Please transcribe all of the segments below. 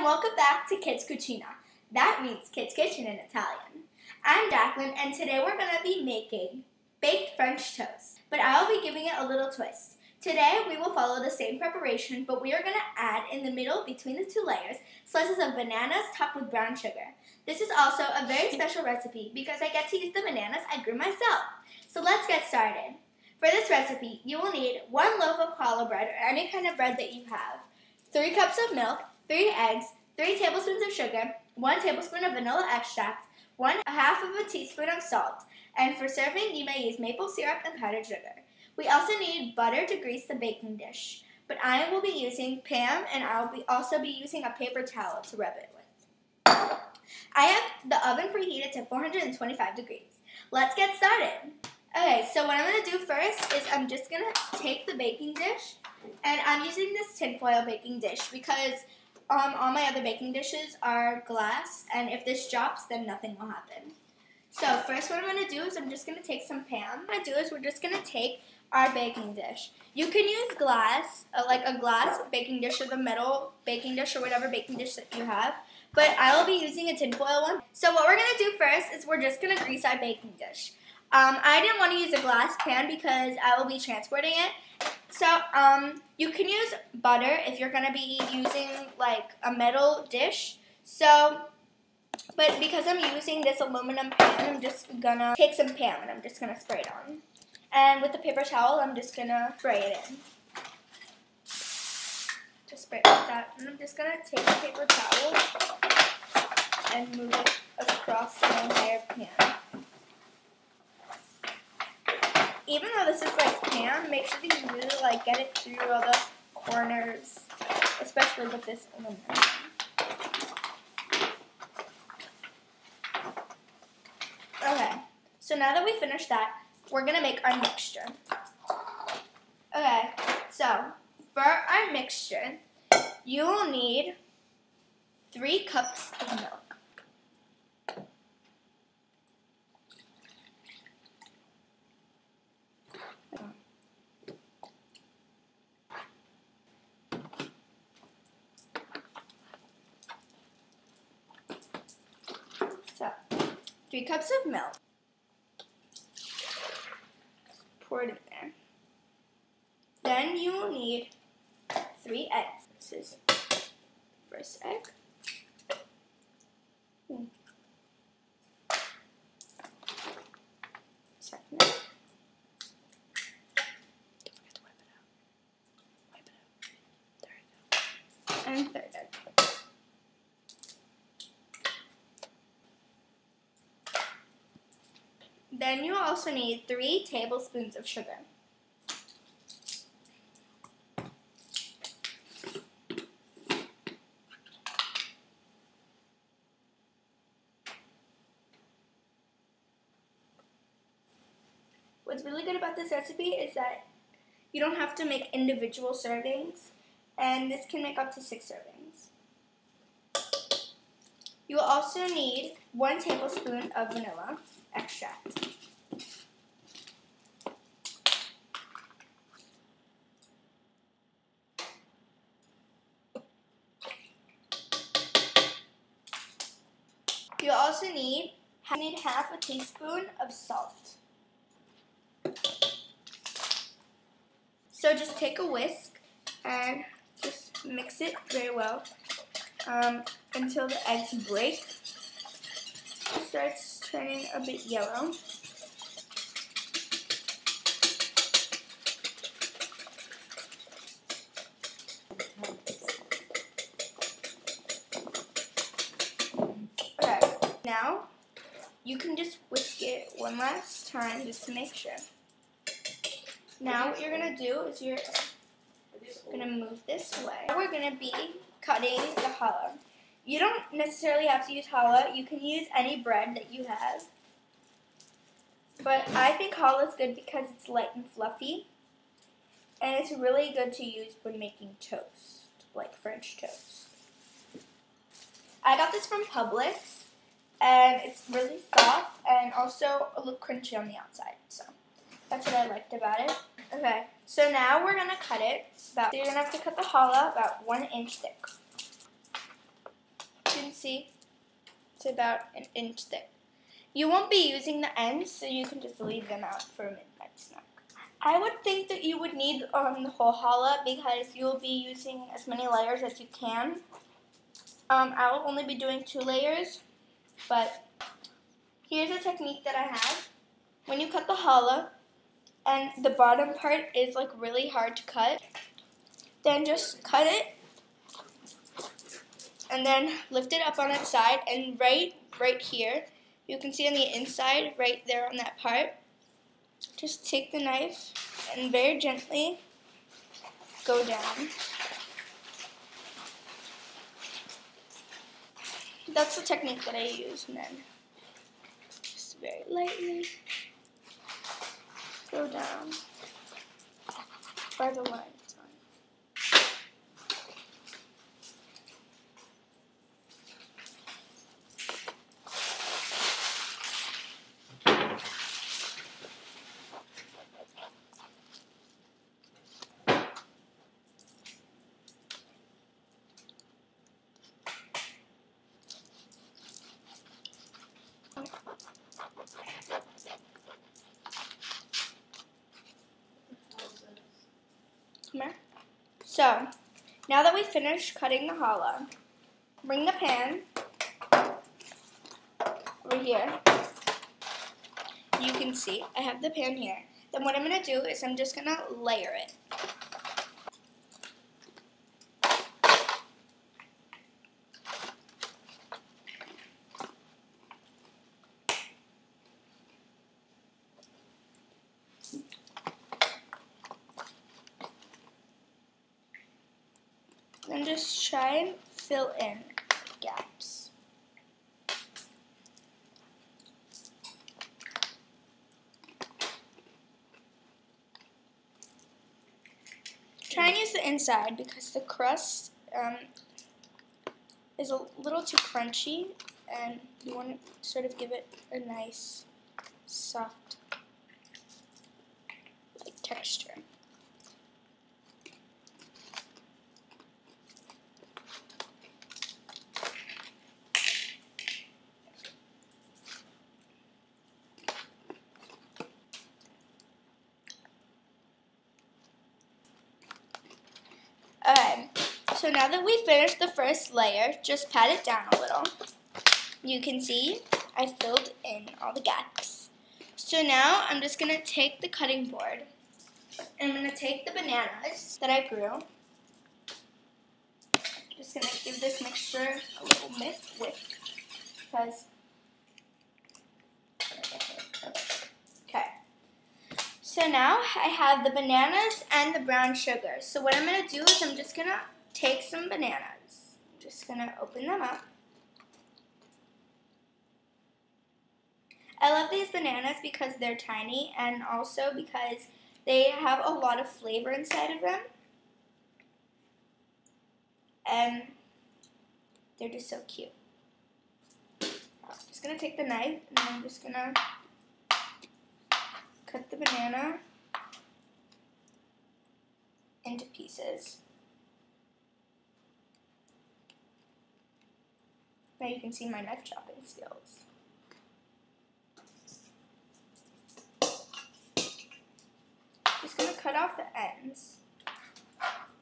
and welcome back to Kids Cucina. That means Kids Kitchen in Italian. I'm Jacqueline, and today we're going to be making baked French toast, but I'll be giving it a little twist. Today we will follow the same preparation, but we are going to add in the middle between the two layers slices of bananas topped with brown sugar. This is also a very special recipe because I get to use the bananas I grew myself. So let's get started. For this recipe, you will need 1 loaf of challah bread or any kind of bread that you have, 3 cups of milk, 3 eggs, 3 tablespoons of sugar, 1 tablespoon of vanilla extract, 1/2 of a teaspoon of salt, and for serving you may use maple syrup and powdered sugar. We also need butter to grease the baking dish, but I will be using Pam and I'll also be using a paper towel to rub it with. I have the oven preheated to 425 degrees. Let's get started. Okay, so what I'm going to do first is I'm just going to take the baking dish, and I'm using this tinfoil baking dish because all my other baking dishes are glass, and if this drops, then nothing will happen. So first what I'm going to do is I'm just going to take some Pam. What I'm going to do is we're just going to take our baking dish. You can use glass, like a glass baking dish or the metal baking dish or whatever baking dish that you have, but I will be using a tinfoil one. So what we're going to do first is we're just going to grease our baking dish. I didn't want to use a glass pan because I will be transporting it. So, you can use butter if you're going to be using, like, a metal dish. So, but because I'm using this aluminum pan, I'm just going to take some Pam and I'm just going to spray it on. And with the paper towel, I'm just going to spray it in. Just spray it like that. And I'm just going to take the paper towel and move it across the entire pan. Even though this is like Pam, make sure that you really like get it through all the corners, especially with this aluminum. Okay, so now that we finished that, we're gonna make our mixture. Okay, so for our mixture, you will need 3 cups of milk. So, 3 cups of milk. Pour it in there. Then you will need 3 eggs. This is first egg. Second egg. Wipe it out. There we go. And third egg. Then you also need 3 tablespoons of sugar. What's really good about this recipe is that you don't have to make individual servings, and this can make up to 6 servings. You will also need 1 tablespoon of vanilla extract. You also need 1/2 a teaspoon of salt. So just take a whisk and just mix it very well until the eggs break. It starts turning a bit yellow. Okay, now you can just whisk it one last time just to make sure. Now what you're going to do is you're going to move this away. Now we're going to be cutting the challah. You don't necessarily have to use challah. You can use any bread that you have. But I think challah is good because it's light and fluffy. And it's really good to use when making toast, like French toast. I got this from Publix, and it's really soft and also a little crunchy on the outside. So that's what I liked about it. Okay, so now we're going to cut it. So you're going to have to cut the challah about 1 inch thick. see, it's about an inch thick. You won't be using the ends, so you can just leave them out for a midnight snack. I would think that you would need the whole challah because you will be using as many layers as you can. I will only be doing 2 layers, but here's a technique that I have. When you cut the challah and the bottom part is like really hard to cut, then just cut it and then lift it up on its side, and right here, you can see on the inside, right there on that part, just take the knife and very gently go down. That's the technique that I use, and then just very lightly go down by the line. Come here. So, now that we finished cutting the challah, bring the pan over here. You can see I have the pan here. Then what I'm going to do is I'm just going to layer it. Then just try and fill in gaps. Try and use the inside because the crust is a little too crunchy, and you want to sort of give it a nice, soft texture. Okay, so now that we finished the first layer, just pat it down a little. You can see I filled in all the gaps. So now I'm just going to take the cutting board and I'm going to take the bananas that I grew. Just going to give this mixture a little whisk because okay. So now I have the bananas and the brown sugar. So what I'm going to do is I'm just going to take some bananas. I'm just going to open them up. I love these bananas because they're tiny and also because they have a lot of flavor inside of them. And they're just so cute. I'm just going to take the knife and I'm just going to cut the banana into pieces. Now you can see my knife chopping skills. Just going to cut off the ends.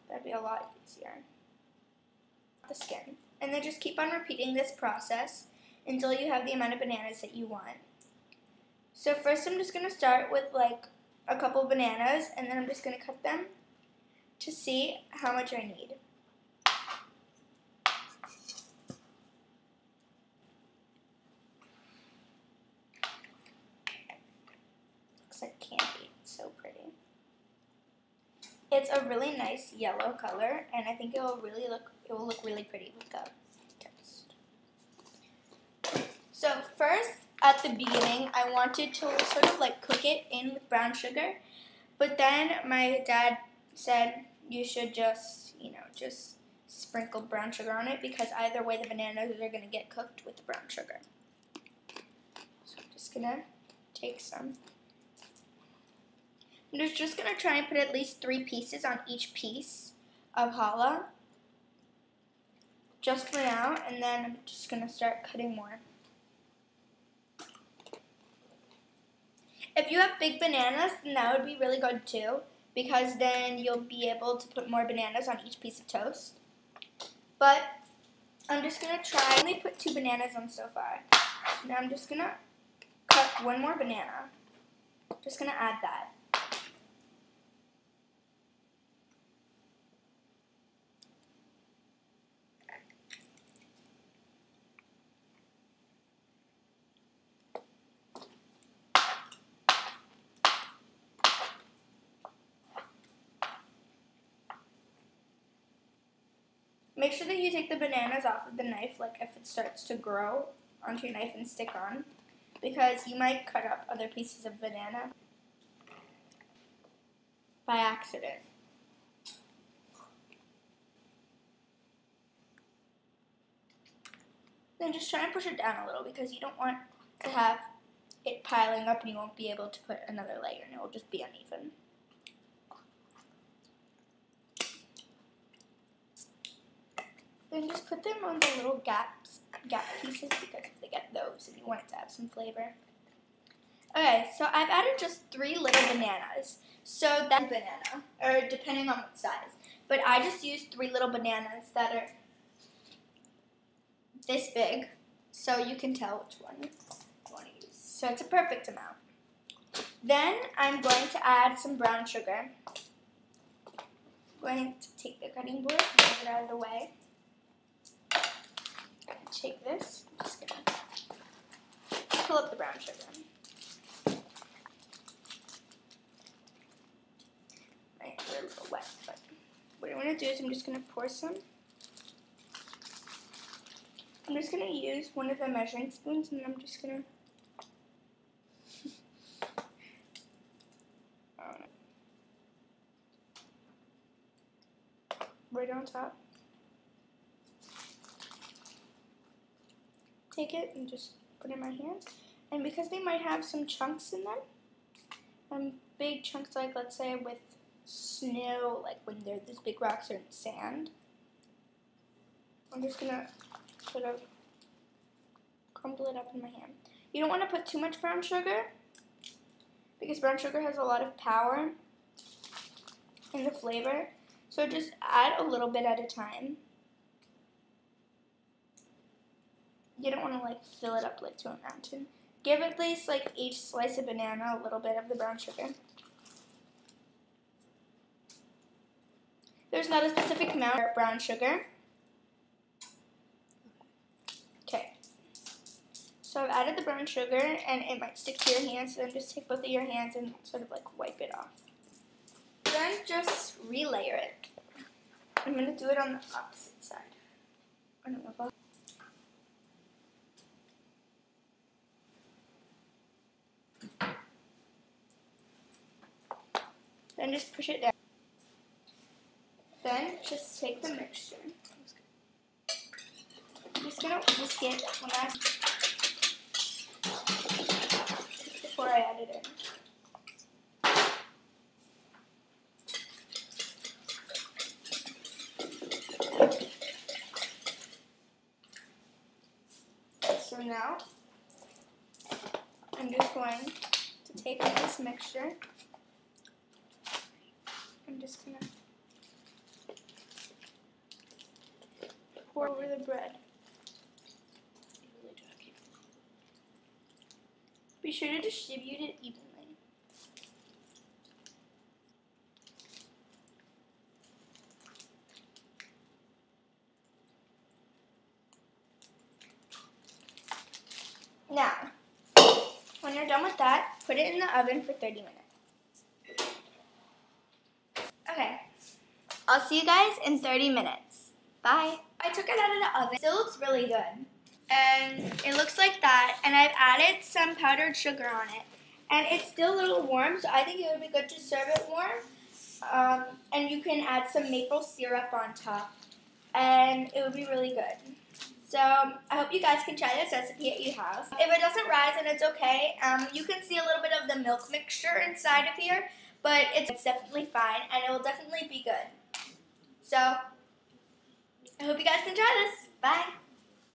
That'd be a lot easier. The skin. And then just keep on repeating this process until you have the amount of bananas that you want. So first I'm just going to start with like a couple of bananas, and then I'm just going to cut them to see how much I need. Looks like candy. It's so pretty. It's a really nice yellow color, and I think it will look really pretty with the toast. So first, at the beginning, I wanted to sort of like cook it in with brown sugar, but then my dad said you should just, just sprinkle brown sugar on it because either way the bananas are going to get cooked with the brown sugar. So I'm just going to take some. I'm just going to try and put at least 3 pieces on each piece of challah. just for now, and then I'm just going to start cutting more. If you have big bananas, then that would be really good too, because then you'll be able to put more bananas on each piece of toast. But I'm just going to try. I only put 2 bananas on so far. Now I'm just going to cut one more banana. Just going to add that. Make sure that you take the bananas off of the knife, like if it starts to grow onto your knife and stick on, because you might cut up other pieces of banana by accident. Then just try and push it down a little, because you don't want to have it piling up and you won't be able to put another layer and it will just be uneven. Then just put them on the little gap pieces, because if they get those and you want it to have some flavor. Okay, so I've added just 3 little bananas. So that's banana, or depending on what size. But I just used 3 little bananas that are this big, so you can tell which one you want to use. So it's a perfect amount. Then I'm going to add some brown sugar. I'm going to take the cutting board and move it out of the way. Take this. I'm just going to pull up the brown sugar. Right, they're a little wet, but what I'm going to do is I'm just going to pour some. I'm just going to use one of the measuring spoons, and I'm just going to right on top. Take it and just put it in my hands. And because they might have some chunks in them, big chunks, like let's say with snow, like when these big rocks are in sand, I'm just going to sort of crumble it up in my hand. You don't want to put too much brown sugar, because brown sugar has a lot of power in the flavor. So just add a little bit at a time. You don't want to like fill it up like to a mountain. Give at least like each slice of banana a little bit of the brown sugar. There's not a specific amount of brown sugar. Okay. So I've added the brown sugar, and it might stick to your hands, so then just take both of your hands and sort of like wipe it off. Then just relayer it. I'm going to do it on the opposite side. I don't know if I'll... Then just push it down. Then just take the mixture. I'm just going to whisk it before I add it in. So now, I'm just going to take this mixture. I'm just going to pour over the bread. Be sure to distribute it evenly. Now, when you're done with that, put it in the oven for 30 minutes. Okay, I'll see you guys in 30 minutes. Bye. I took it out of the oven. It still looks really good. And it looks like that. And I've added some powdered sugar on it. And it's still a little warm, so I think it would be good to serve it warm. And you can add some maple syrup on top. And it would be really good. So I hope you guys can try this recipe at your house. If it doesn't rise, then it's okay. You can see a little bit of the milk mixture inside of here. But it's definitely fine, and it will definitely be good. So, I hope you guys can try this. Bye!